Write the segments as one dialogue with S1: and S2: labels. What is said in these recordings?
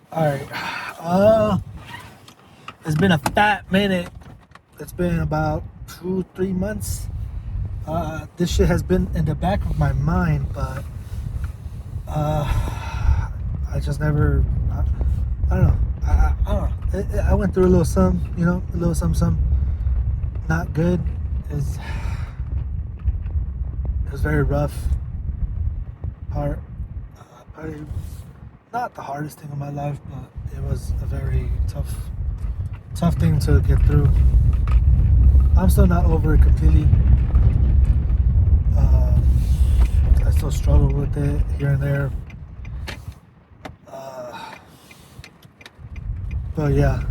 S1: All right. Uh, it's been a fat minute. It's been about 2, 3 months. This shit has been in the back of my mind, but I just never. I don't know. I don't know. I went through a little some, a little some not good. It's, it was very rough. Part, probably not the hardest thing in my life, but it was a very tough thing to get through. I'm still not over it completely. Uh, I still struggle with it here and there. Uh, but yeah,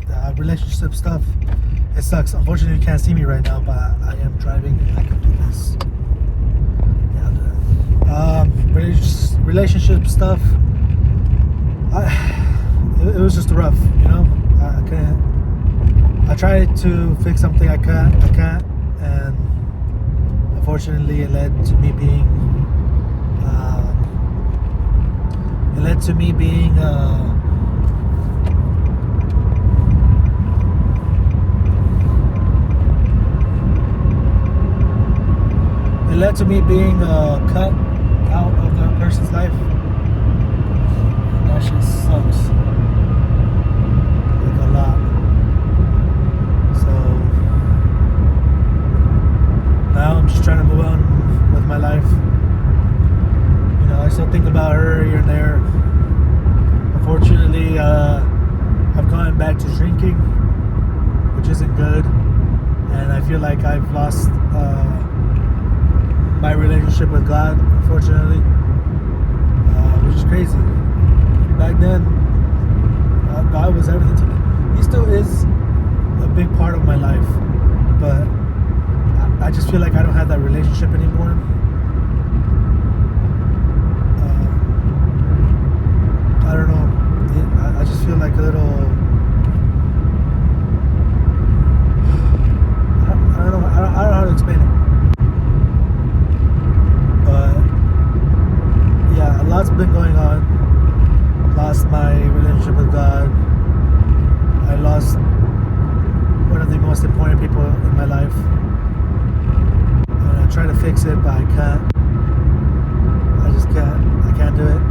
S1: the relationship stuff, it sucks. Unfortunately, you can't see me right now, but I am driving and I can do this. Yeah, I'll do that. Relationship stuff, it was just rough, I can't. I tried to fix something I can't, and unfortunately, it led to me being. It led to me being. It led to me being cut out of the person's life, and that shit sucks, like a lot. So now I'm just trying to move on with my life. I still think about her here and there. Unfortunately, I've gone back to drinking, which isn't good, and I feel like I've lost my relationship with God, unfortunately, which is crazy. Back then, God was everything to me. He still is a big part of my life, but I just feel like I don't have that relationship anymore. I don't know. I just feel like a little. I don't know. I don't know how to explain it. But yeah, a lot's been going on. Lost my relationship with God. I lost one of the most important people in my life. And I try to fix it, but I can't. I just can't. I can't do it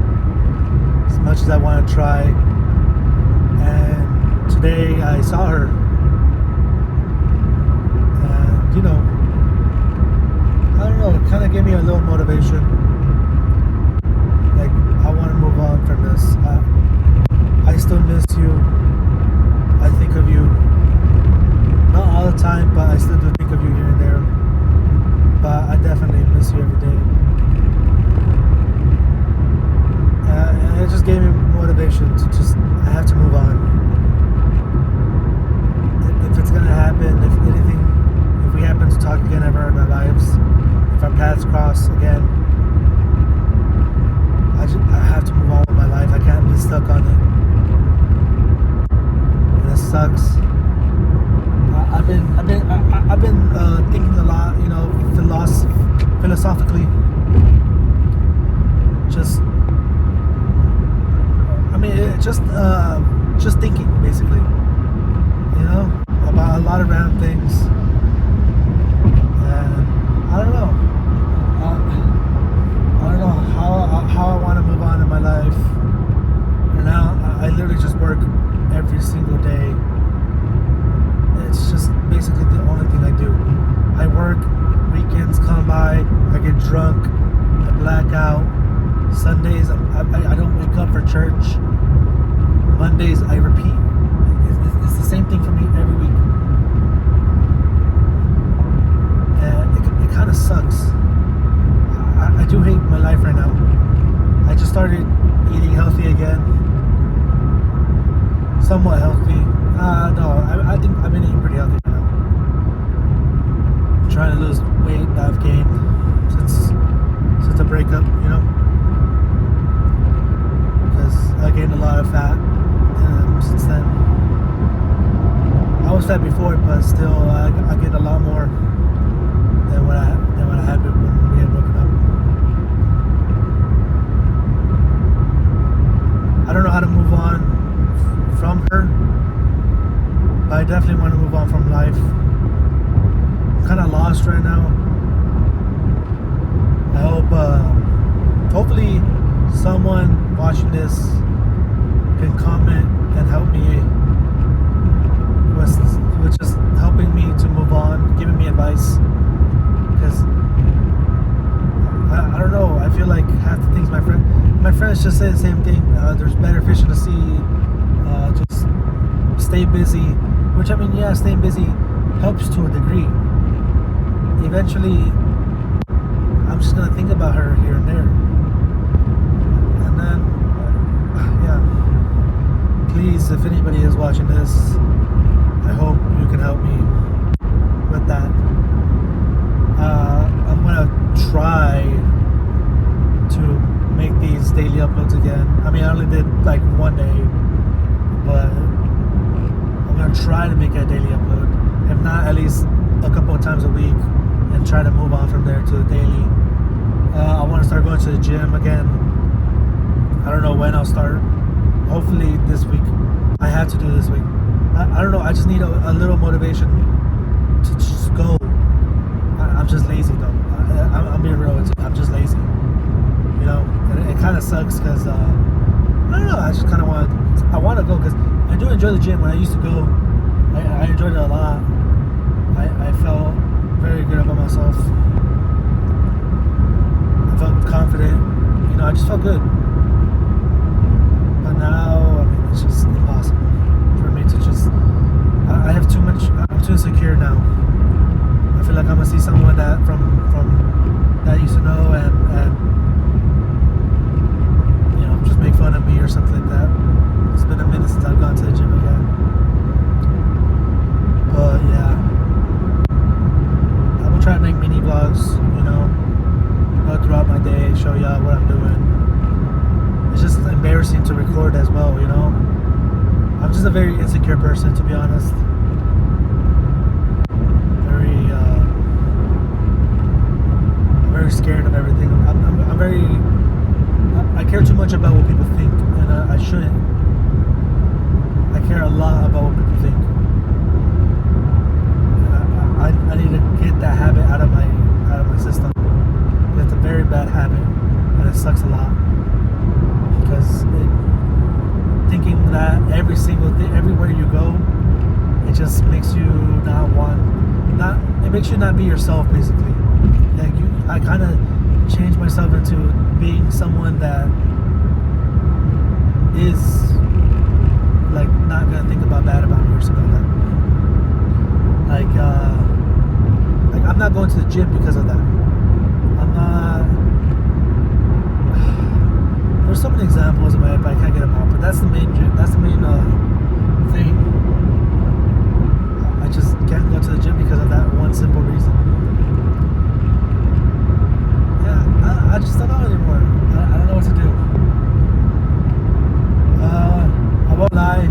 S1: as much as I want to try. And today I saw her. And, I don't know, it kind of gave me a little motivation. Like, I want to move on from this. I still miss you. I think of you. Not all the time, but I still do think of you here and there. But I definitely miss you every day. And it just gave me motivation to I have to move on. If it's going to happen, if we happen to talk again ever in our lives, if our paths cross again, I have to move on with my life. I can't be stuck on it. And it sucks. I've been thinking a lot, philosophically. Just thinking, basically, about a lot of random things. And I don't know. I don't know how I want to move on in my life. And now I literally just work every single day. It's just basically the only thing I do. I work, weekends come by, I get drunk, I black out. Sundays, I don't wake up for church. Mondays, I repeat. It's the same thing for me every week. And it kind of sucks. I do hate my life right now. I just started eating healthy again. Somewhat healthy. No, I think I've been eating pretty healthy right now. I'm trying to lose weight that I've gained since the breakup, because I gained a lot of fat since then. I was fat before, but still, I gained a lot more than what I had when we had broken up. I don't know how to move But I definitely want to move on from life. I'm kind of lost right now. I hope, hopefully, someone watching this can comment and help me with just helping me to move on, giving me advice. Because I don't know. I feel like half the things my friends just say the same thing. There's better fish in the sea. Just stay busy. Which, I mean, yeah, staying busy helps to a degree. Eventually, I'm just gonna think about her here and there, and then, yeah. Please, if anybody is watching this, I hope you can help me with that. I'm gonna try to make these daily uploads again. I mean, I only did like one day, but I'm gonna try to make a daily upload. If not, at least a couple of times a week, and try to move on from there to the daily. I want to start going to the gym again. I don't know when I'll start. Hopefully this week. I have to do this week. I don't know. I just need a little motivation to just go. I'm just lazy though. I'm being real with you. I'm just lazy. You know, and it kind of sucks because I don't know. I just kind of want to go because I do enjoy the gym. When I used to go, I enjoyed it a lot. I felt very good about myself. I felt confident. You know, I just felt good. But now, I mean, it's just impossible for me to just. I have too much. I'm too insecure now. I feel like I'm gonna see someone that from that I used to know and you know, just make fun of me or something like that. It's been a minute since I've gone to the gym again. But yeah, I will try to make mini vlogs. You know, go throughout my day, show y'all what I'm doing. It's just embarrassing to record as well. You know, I'm just a very insecure person, to be honest. Very scared of everything. I'm very. I care too much about what people think, and I shouldn't. I care a lot about what people think. And I need to get that habit out of my system. It's a very bad habit, and it sucks a lot because thinking that every single thing, everywhere you go, it just makes you it makes you not be yourself, basically. Like I kind of changed myself into being someone that is like not gonna think about bad about me or something like that. Like I'm not going to the gym because of that. I'm not. There's so many examples in my head, but I can't get them all. But that's the main thing. I just can't go to the gym because of that one simple reason. I just don't know anymore. I don't know what to do. I won't lie.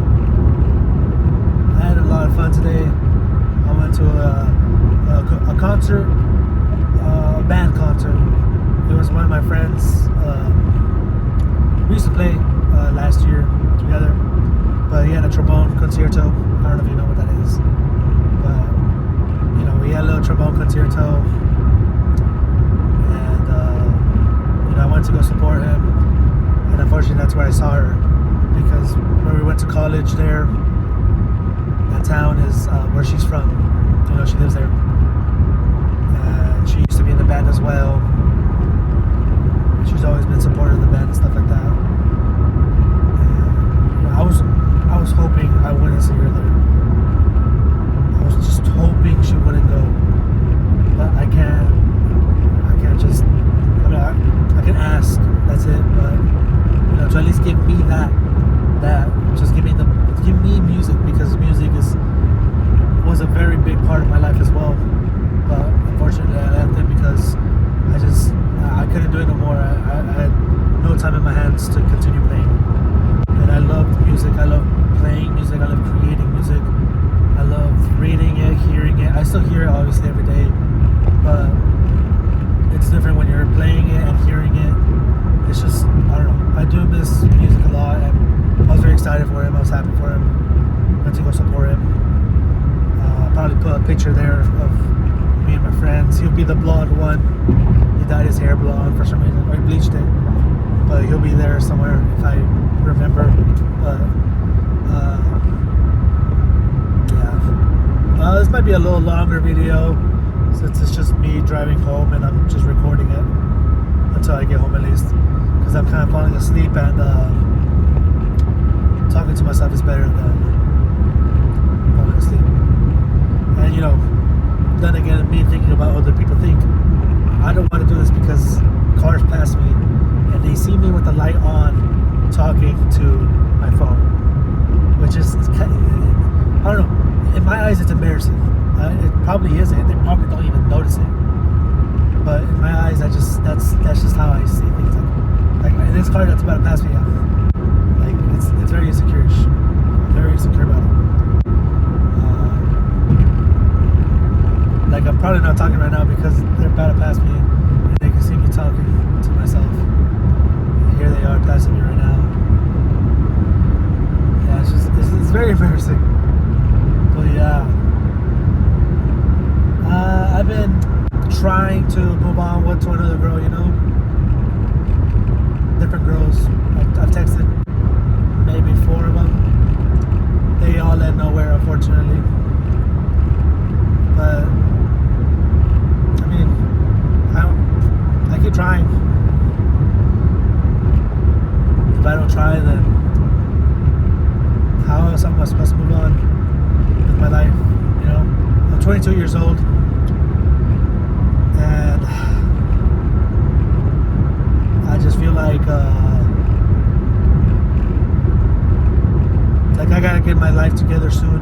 S1: I had a lot of fun today. I went to a concert, a band concert. It was one of my friends. We used to play last year together, but he had a trombone concerto. I don't know if you know what that is, but you know, we had a little trombone concerto. I went to go support him, and unfortunately that's where I saw her, because when we went to college there, that town is where she's from. You know, she lives there, and she used to be in the band as well. She's always been supportive of the band and stuff like that. And, you know, I was hoping I wouldn't see her there. I was just hoping she wouldn't go, but I can't just. I can ask, that's it, but you know, to at least give me that just give me music, because music was a very big part of my life as well. But unfortunately I left it because I couldn't do it no more. I had no time in my hands to continue playing. And I loved music, I love playing music, I love creating music, I love reading it, hearing it. I still hear it obviously every day, but it's different when you're playing it and hearing it. It's just, I don't know. I do miss music a lot, and I was very excited for him. I was happy for him. Went to go support him. blonde one. He dyed his hair blonde for some reason, or he bleached it. But he'll be there somewhere if I remember. But yeah, this might be a little longer video since it's just me driving home and I'm just recording it until I get home at least, because I'm kind of falling asleep and talking to myself is better than falling asleep. And you know, then again, me thinking about what other people think. I don't want to do this because cars pass me and they see me with the light on talking to my phone, which is kind of, I don't know, in my eyes it's embarrassing. It probably isn't. They probably don't even notice it. But in my eyes, that's just how I see things. Like in this car that's about to pass me, like it's very insecure. I'm very insecure about it. Like I'm probably not talking right now because they're about to pass me and they can see me talking to myself. And here they are passing me right now. Yeah, it's very embarrassing. But yeah, I've been trying to move on to another girl, you know, different girls. I've texted maybe 4 of them. They all led nowhere, unfortunately. But I mean, I keep trying. If I don't try, then how else am I supposed to move on with my life? You know, I'm 22 years old, and I just feel like I gotta get my life together soon.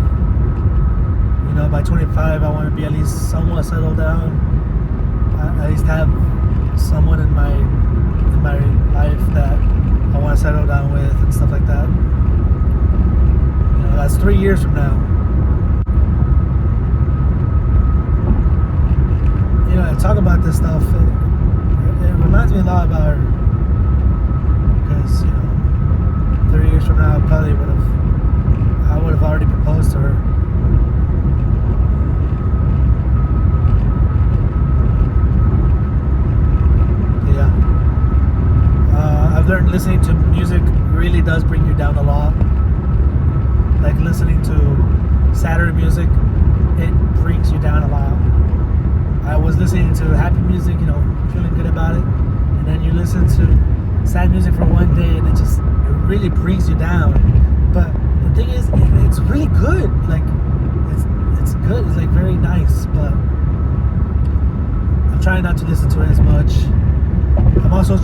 S1: You know, by 25, I want to be at least somewhat settled down. At least have someone in my life that I want to settle down with and stuff like that. You know, that's 3 years from now. You know, I talk about this stuff. It reminds me a lot about her, because you know, 3 years from now, I would have already proposed to her. I've learned listening to music really does bring you down a lot. Like listening to sadder music, it brings you down a lot. I was listening to happy music, you know, feeling good about it, and then you listen to sad music for one day and it really brings you down. But the thing is, it's really good. Like it's good. It's like very nice. But I'm trying not to listen to it as much. I'm also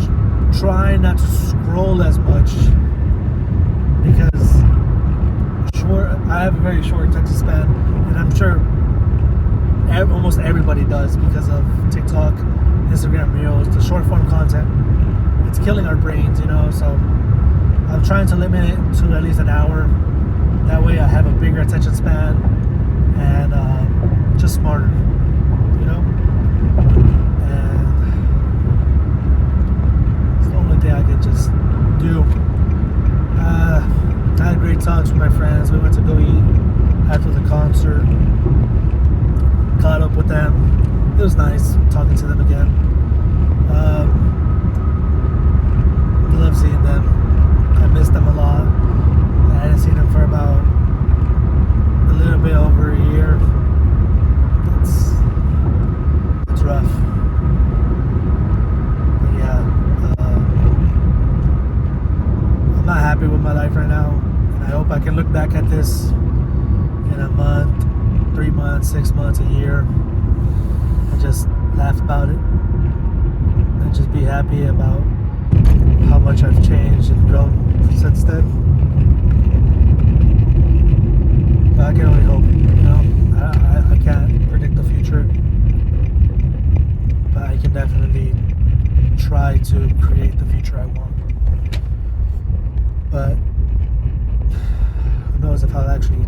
S1: trying not to scroll as much because I have a very short attention span, and I'm sure almost everybody does because of TikTok, Instagram Reels, the short form content. It's killing our brains, you know. So I'm trying to limit it to at least an hour. That way I have a bigger attention span and just smarter, you know. I could just do. I had great talks with my friends. We went to go eat after the concert. Caught up with them. It was nice talking to them again. Love seeing them. I missed them a lot. I hadn't seen them for about a little bit over a year. It's rough. I'm not happy with my life right now, and I hope I can look back at this in a month, 3 months, 6 months, a year, and just laugh about it and just be happy about how much I've changed and grown since then. But I can only hope, you know. I can't predict the future, but I can definitely try to create the future I want. But who knows if I'll actually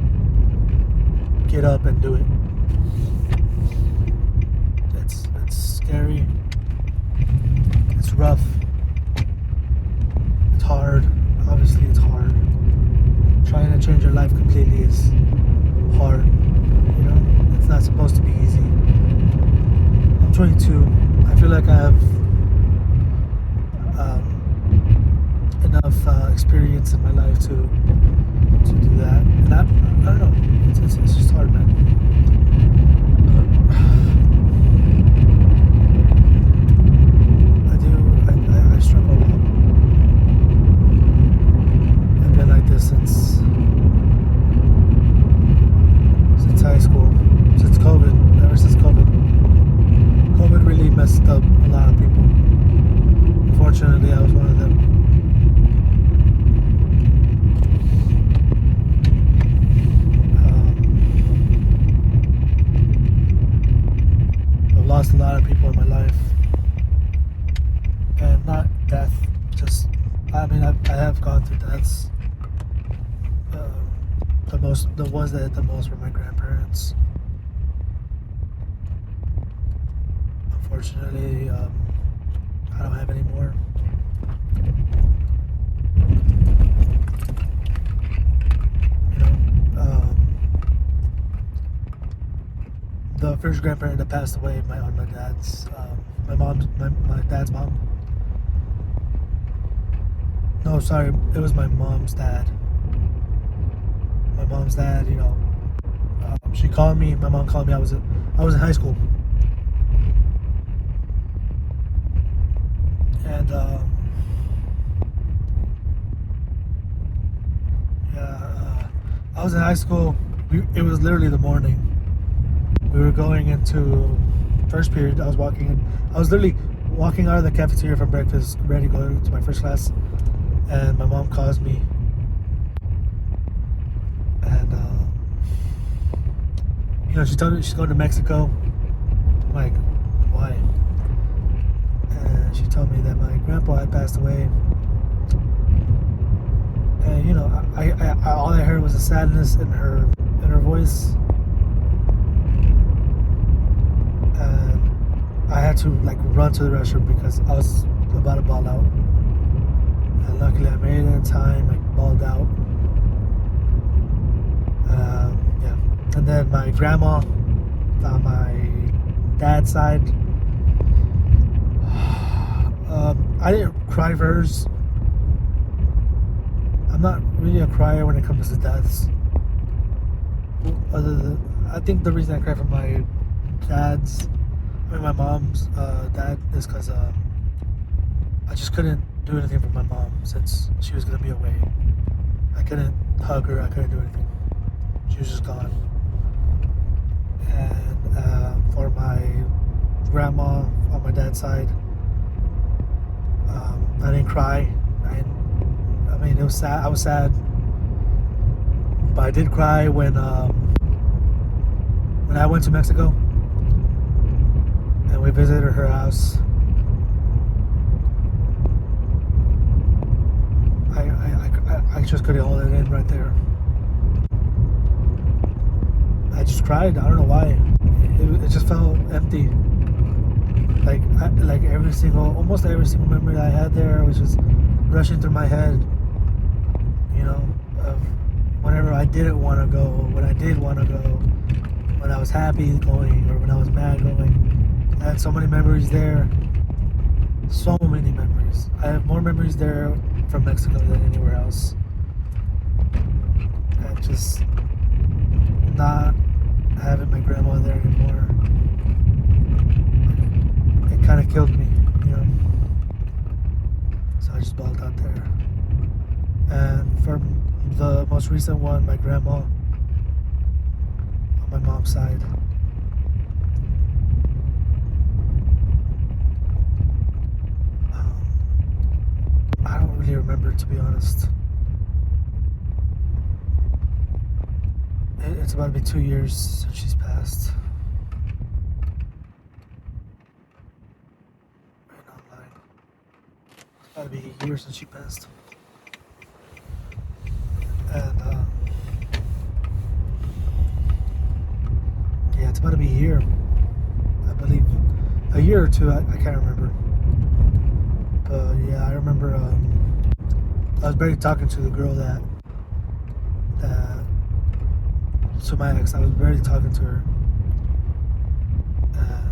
S1: get up and do it. It's scary. It's rough. It's hard. Obviously it's hard. Trying to change your life completely is hard. You know, it's not supposed to be easy. I'm 22. I feel like I have enough experience in my life to do that. And I don't know. It's just hard, man. I struggle a lot. I've been like this since high school, since COVID, ever since COVID. COVID really messed up a lot of people. Unfortunately, I was one of them. I've lost a lot of people in my life. And not death, just, I mean, I have gone through deaths. The ones that hit the most were my grandparents. Unfortunately, I don't have any more. You know, the first grandparent that passed away, my dad's, my dad's mom. No, sorry, it was my mom's dad. My mom's dad, you know, she called me. My mom called me. I was in high school, and I was in high school. It was literally the morning. We were going into first period. I was literally walking out of the cafeteria from breakfast, ready to go to my first class, and my mom calls me. And you know, she told me she's going to Mexico. I'm like, why? And she told me that my grandpa had passed away. And you know, I all I heard was the sadness in her voice. And I had to like run to the restroom because I was about to ball out. And luckily, I made it in time. I balled out. Yeah. And then my grandma on my dad's side, I didn't cry for hers. I'm not really a crier when it comes to deaths. I think the reason I cry for my my mom's dad is because I just couldn't do anything for my mom since she was gonna be away. I couldn't hug her. I couldn't do anything. She was just gone. And for my grandma on my dad's side, I didn't cry. I mean, it was sad. I was sad, but I did cry when I went to Mexico and we visited her house. I just couldn't hold it in right there. I just cried. I don't know why. It just felt empty. Like almost every single memory I had there was just rushing through my head. You know, of whenever I didn't want to go, when I did want to go, when I was happy going, or when I was mad going. I had so many memories there. So many memories. I have more memories there from Mexico than anywhere else. And just not having my grandma there anymore, it kind of killed me, you know. So I just balled out there. And for the most recent one, my grandma on my mom's side, I don't really remember, to be honest. It's about to be 2 years since she's passed. Right online. It's about to be a year since she passed. And yeah, it's about to be a year, I believe. A year or two, I can't remember. But yeah, I remember I was barely talking to the girl to my ex. I was barely talking to her. And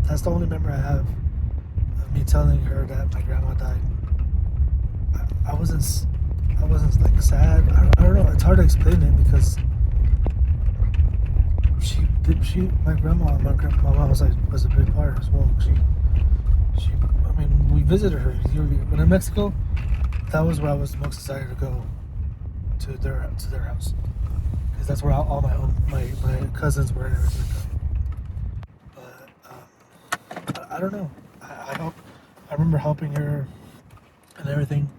S1: That's the only memory I have of me telling her that my grandma died. I wasn't like sad. I don't know. It's hard to explain it because my grandma was a big part as well. I mean, we visited her. When in Mexico, that was where I was most excited to go to their house because that's where all my cousins were and everything like that. But I don't know. I remember helping her and everything.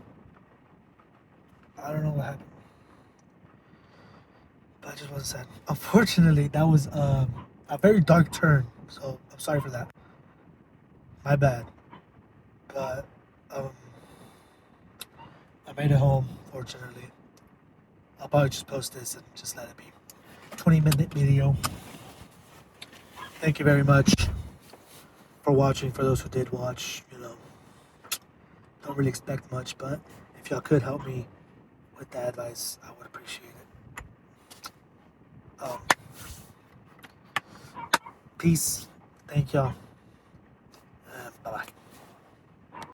S1: I don't know what happened, but I just wasn't sad. Unfortunately, that was a very dark turn. So I'm sorry for that. My bad. But um, I made it home. Fortunately, I'll probably just post this and just let it be. 20-minute video. Thank you very much for watching. For those who did watch, don't really expect much, but if y'all could help me with that advice, I would appreciate it. Um, peace. Thank y'all.